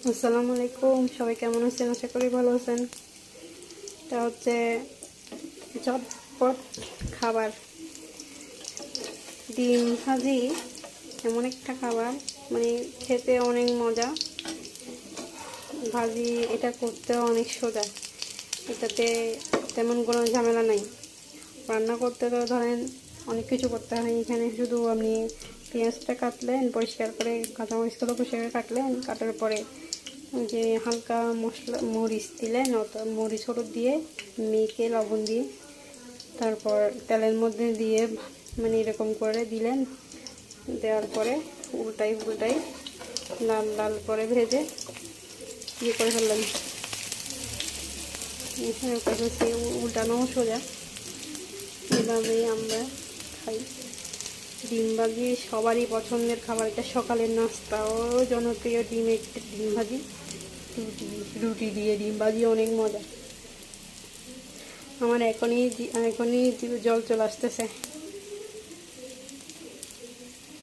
আসসালামু আলাইকুম, সবাই কেমন আছেন? আশা করি ভালো আছেন। এটা হচ্ছে ঝটপট খাবার, ডিম ভাজি। এমন একটা খাবার, মানে খেতে অনেক মজা। ভাজি এটা করতেও অনেক সোজা, এটাতে তেমন কোনো ঝামেলা নাই। রান্না করতে তো ধরেন অনেক কিছু করতে হয়। এখানে শুধু আপনি পেঁয়াজটা কাটলেন, পরিষ্কার করে কাঁচামরিচগুলো পরিষ্কার করে কাটলেন, কাটার পরে যে হালকা মশলা মরিচ দিলেন, মরিচ হলুদ দিয়ে মেখে লবণ দিয়ে তারপর তেলের মধ্যে দিয়ে মানে এরকম করে দিলেন। দেওয়ার পরে উল্টাই লাল লাল করে ভেজে ইয়ে করে ফেললেন। উল্টানোও সোজা, এভাবেই আমরা খাই। ডিম ভাজি সবারই পছন্দের খাবার। এটা সকালের নাস্তাও জনপ্রিয়। ডিম ভাজি, রুটি দিয়ে ডিম ভাজি অনেক মজা। আমার এখনই জল চলে আসতেছে।